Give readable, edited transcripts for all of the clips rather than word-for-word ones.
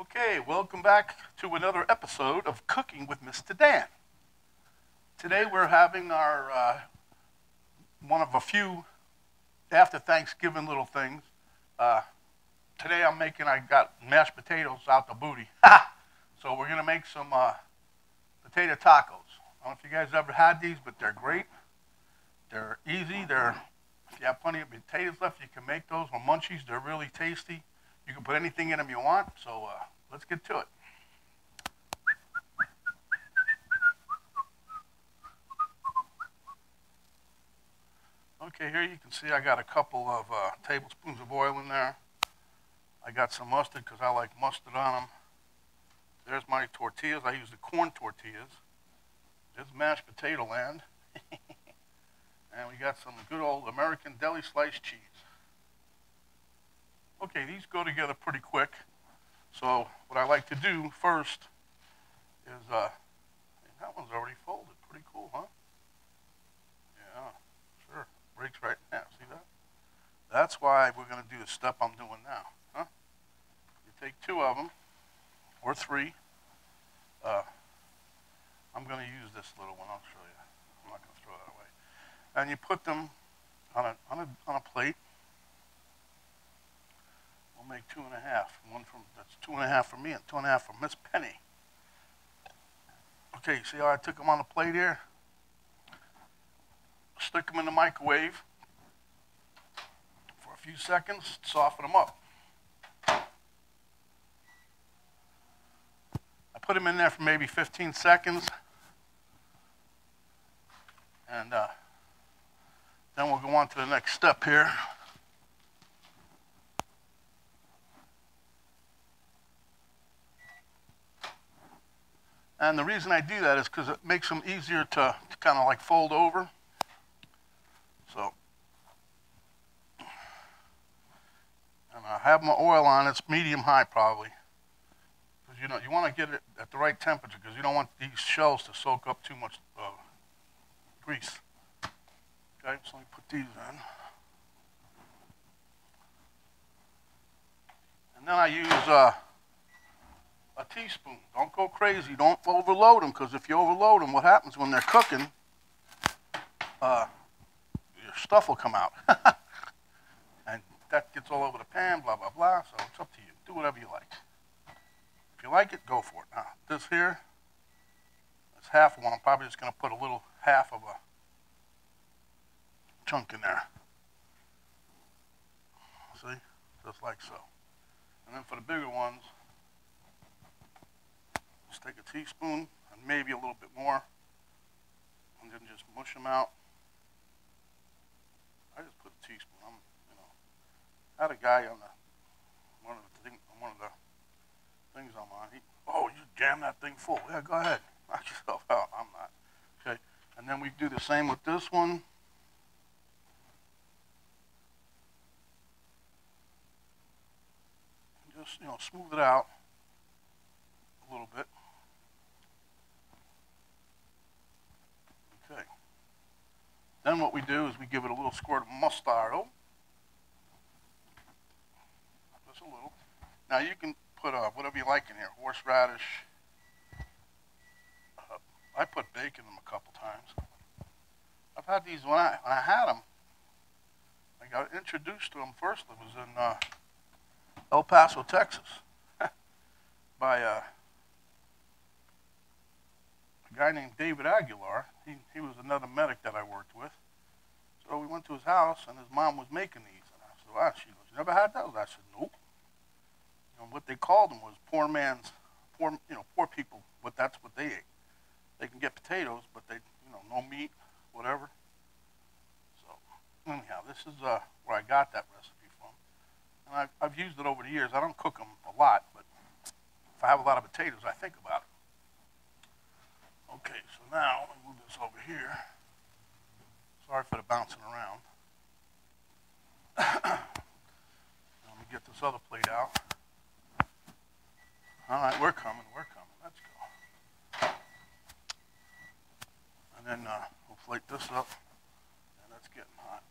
Okay, welcome back to another episode of Cooking with Mr. Dan. Today we're having our one of a few after Thanksgiving little things. Uh, Today I got mashed potatoes out the booty. So we're gonna make some potato tacos. I don't know if you guys ever had these, but they're great. They're easy. If you have plenty of potatoes left, you can make those or munchies. They're really tasty. You can put anything in them you want. So let's get to it. Okay, here you can see I got a couple of tablespoons of oil in there. I got some mustard because I like mustard on them. There's my tortillas. I use the corn tortillas. There's mashed potato land. And we got some good old American deli sliced cheese. Okay, these go together pretty quick. So what I like to do first is, that one's already folded. Pretty cool, huh? Yeah, sure. Breaks right in half. See that? That's why we're going to do the step I'm doing now. Huh? You take two of them, or three. I'm going to use this little one. I'll show you. I'm not going to throw that away. And you put them on a plate. We'll make 2.5. That's 2.5 for me and 2.5 for Miss Penny. Okay, see how I took them on the plate here? Stick them in the microwave for a few seconds, soften them up. I put them in there for maybe 15 seconds, and then we'll go on to the next step here. And the reason I do that is because it makes them easier to kind of like fold over. So, and I have my oil on. It's medium high probably, because you want to get it at the right temperature because you don't want these shells to soak up too much grease. Okay, so let me put these in, and then I use a teaspoon. Don't go crazy. Don't overload them, because if you overload them, what happens when they're cooking, your stuff will come out. And that gets all over the pan, blah, blah, blah. So it's up to you. Do whatever you like. If you like it, go for it. Now, this here is half one. I'm probably just going to put a little half of a chunk in there. See? Just like so. And then for the bigger ones, just take a teaspoon and maybe a little bit more, and then just mush them out. I just put a teaspoon. I had a guy on one of the things I'm on. You jam that thing full. Yeah, go ahead. Knock yourself out. I'm not. Okay. And then we do the same with this one. Just smooth it out a little bit. Okay. Then what we do is we give it a little squirt of mustard. Just a little. Now you can put whatever you like in here. Horseradish. I put bacon in them a couple times. I've had these when I had them. I got introduced to them first. It was in El Paso, Texas, by a guy named David Aguilar. He was another medic that I worked with. So we went to his house, and his mom was making these. And I said, wow, she goes, you never had those? I said, nope. What they called them was poor people, but that's what they ate. They can get potatoes, but they, no meat, whatever. So anyhow, this is where I got that recipe from. And I've used it over the years. I don't cook them a lot, but if I have a lot of potatoes, I think about it. Okay, so now let me move this over here. Sorry for the bouncing around. Let me get this other plate out. All right, we're coming. Let's go. And then we'll plate this up, and that's getting hot.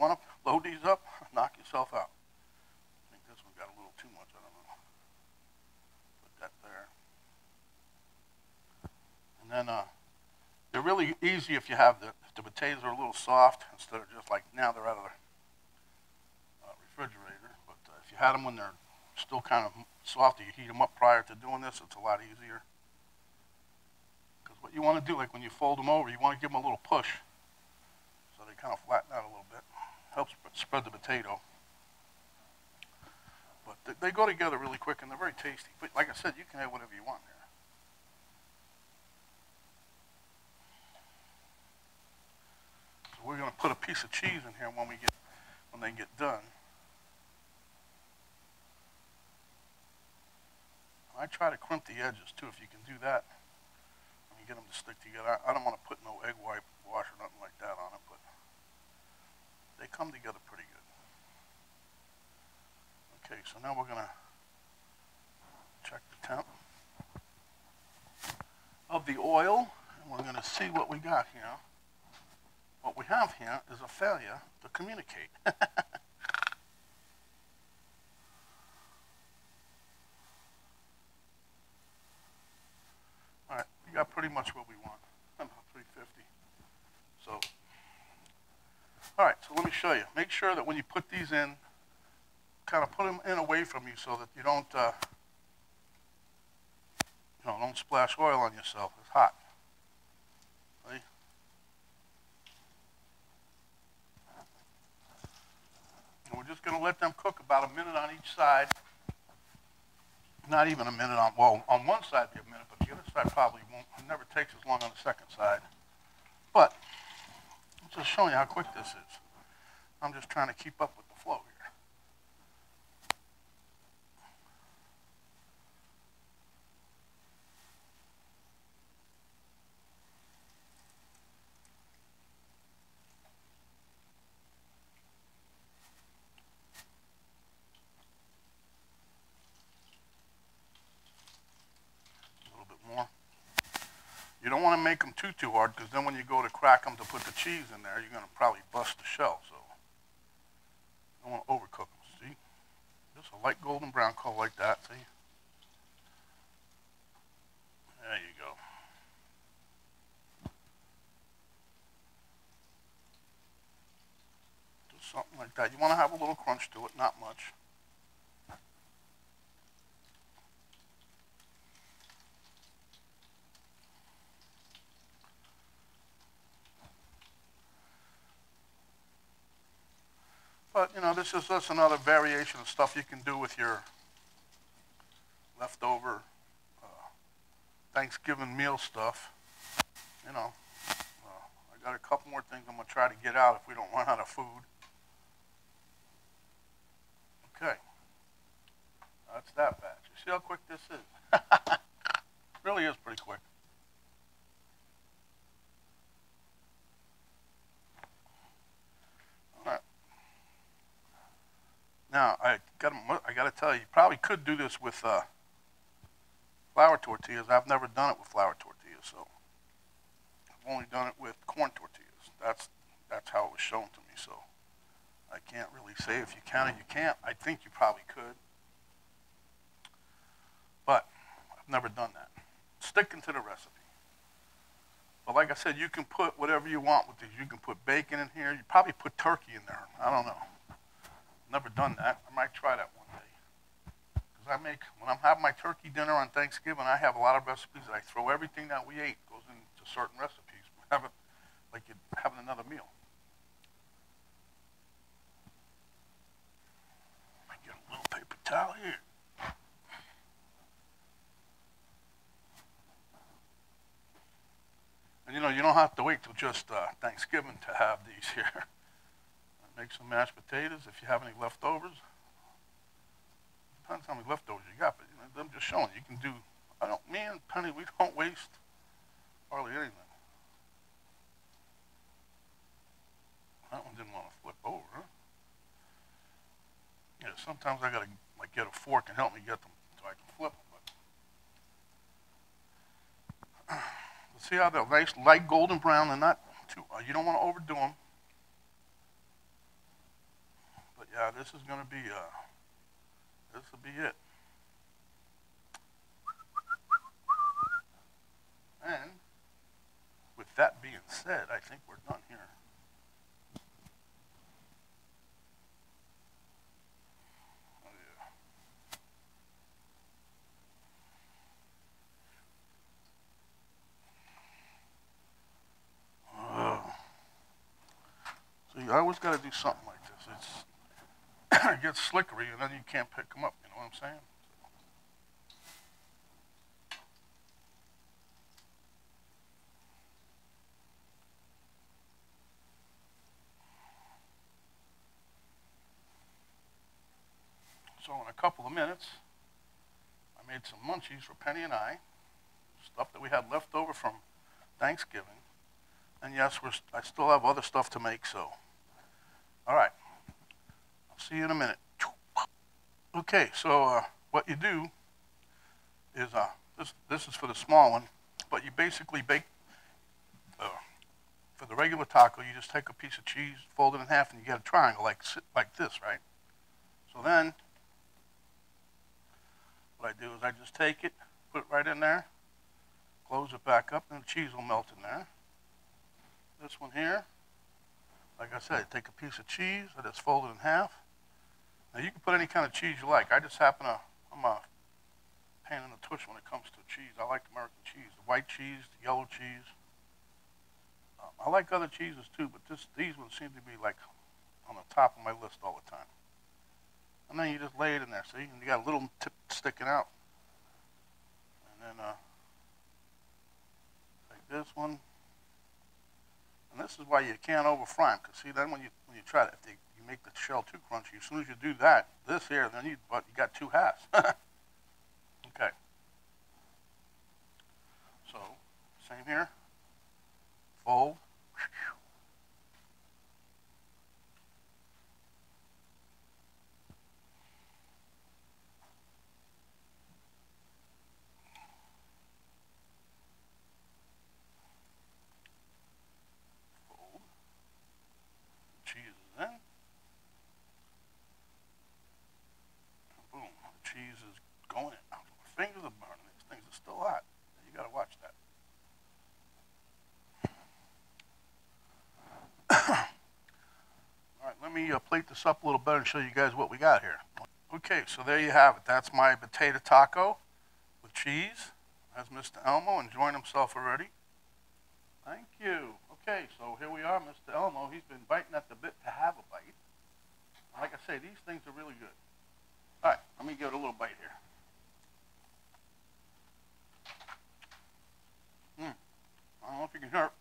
want to load these up, knock yourself out. I think this one got a little too much. I don't know. Put that there. And then they're really easy if you have if the potatoes are a little soft instead of just like now they're out of the refrigerator. But if you had them when they're still kind of soft, you heat them up prior to doing this, it's a lot easier. Because what you want to do, like when you fold them over, you want to give them a little push so they kind of flatten out a little bit. Helps spread the potato. But they go together really quick and they're very tasty. But like I said, you can have whatever you want here. So we're going to put a piece of cheese in here when they get done. I try to crimp the edges too, if you can do that. When you get them to stick together. I don't want to put no egg white wash or nothing like that on it, but they come together pretty good. Okay, so now we're going to check the temp of the oil, and we're going to see what we got here. What we have here is a failure to communicate. All right, we got pretty much what we want, about 350. So, all right, so let me show you. Make sure that when you put these in, kind of put them in away from you so that you don't, don't splash oil on yourself. It's hot. See? And we're just going to let them cook about a minute on each side. Not even a minute on, well, on one side it'd be a minute, but the other side probably won't. It never takes as long on the second side. But I'm just showing you how quick this is. I'm just trying to keep up with the flow here. More. You don't want to make them too hard, because then when you go to crack them to put the cheese in there, you're going to probably bust the shell. So you don't want to overcook them. See, just a light golden brown color like that. See, there you go. Just something like that. You want to have a little crunch to it, not much. But, this is just another variation of stuff you can do with your leftover Thanksgiving meal stuff. I got a couple more things I'm going to try to get out if we don't run out of food. Okay. That's that batch. You see how quick this is? Really is pretty quick. Now, I got to tell you, you probably could do this with flour tortillas. I've never done it with flour tortillas, so I've only done it with corn tortillas. That's how it was shown to me, so I can't really say if you can or you can't. I think you probably could, but I've never done that. Sticking to the recipe. But like I said, you can put whatever you want with these. You can put bacon in here. You probably put turkey in there. I don't know. Never done that. I might try that one day. Because when I'm having my turkey dinner on Thanksgiving, I have a lot of recipes that I throw everything that we ate goes into certain recipes. Have it like you're having another meal. I get a little paper towel here. And you don't have to wait till just Thanksgiving to have these here. Make some mashed potatoes if you have any leftovers. Depends how many leftovers you got, but I'm just showing you can do. Me and Penny, we don't waste hardly anything. That one didn't want to flip over, huh? Yeah, sometimes I gotta get a fork and help me get them so I can flip them. But see how they're nice, light golden brown and not too. You don't want to overdo them. yeah, this is gonna be this will be it. And with that being said, I think we're done here. Oh, yeah. So you always got to do something like this. It gets slickery, and then you can't pick them up. You know what I'm saying? So in a couple of minutes, I made some munchies for Penny and I, stuff that we had left over from Thanksgiving. And yes, I still have other stuff to make, so. All right. I'll see you in a minute. Okay, so what you do is, this is for the small one, but you basically bake, for the regular taco, you just take a piece of cheese, fold it in half, and you get a triangle like this, right? So then, what I do is I just take it, put it right in there, close it back up, and the cheese will melt in there. This one here, like I said, take a piece of cheese, I just fold it in half. Now you can put any kind of cheese you like. I'm a pain in the tush when it comes to cheese. I like American cheese, the white cheese, the yellow cheese. I like other cheeses too, but these ones seem to be like on the top of my list all the time. And then you just lay it in there, see? And you got a little tip sticking out. And then take this one. And this is why you can't over fry them, because see, then when you try it, if you make the shell too crunchy, as soon as you do that, this here, then you got two halves. Okay. So, same here. Fold. Fold. Cheese is in. Boom. The cheese is going in. My fingers are burning. These things are still hot. You got to watch that. All right, let me plate this up a little better and show you guys what we got here. Okay, so there you have it. That's my potato taco with cheese. That's Mr. Elmo enjoying himself already. Thank you. Okay, so here we are, Mr. Elmo. He's been biting at the bit to have a bite. Like I say, these things are really good. All right, let me give it a little bite here. I don't know if you can hear it.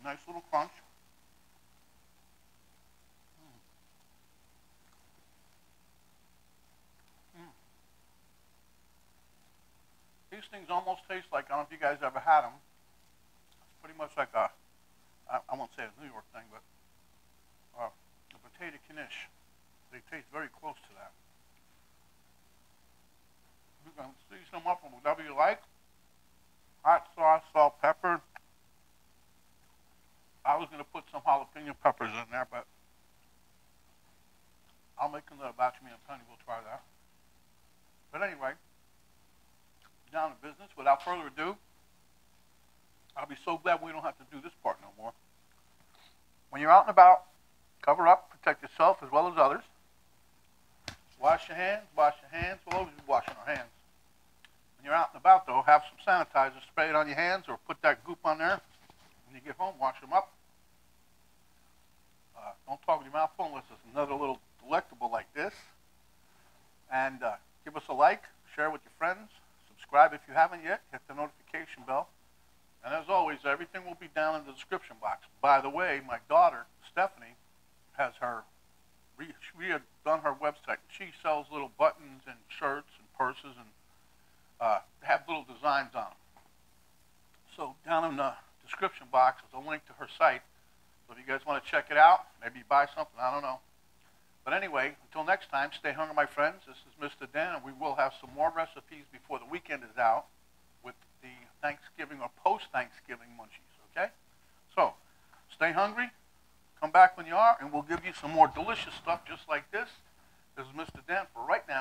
Nice little crunch. These things almost taste like, I don't know if you guys ever had them. It's pretty much like I won't say a New York thing, but a potato knish. They taste very close to that. You can season them up with whatever you like. Hot sauce, salt, pepper. I was going to put some jalapeno peppers in there, but I'll make another batch. Me and Penny will try that. But anyway, down to business. Without further ado, I'll be so glad we don't have to do this part no more. When you're out and about, cover up, protect yourself as well as others. Wash your hands, wash your hands. We'll always be washing our hands. When you're out and about, though, have some sanitizer, spray it on your hands, or put that goop on there. When you get home, wash them up. Don't talk with your mouth full unless it's another little delectable like this. And give us a like, share with your friends, subscribe if you haven't yet, hit the notification bell. And as always, everything will be down in the description box. By the way, my daughter, Stephanie, has redone her website. She sells little buttons and shirts and purses and have little designs on them. So down in the description box is a link to her site. So if you guys want to check it out, maybe buy something, I don't know. But anyway, until next time, stay hungry, my friends. This is Mr. Dan, and we will have some more recipes before the weekend is out with the Thanksgiving or post-Thanksgiving munchies, okay? So, stay hungry, come back when you are, and we'll give you some more delicious stuff just like this This is Mr. Dent for Right Now.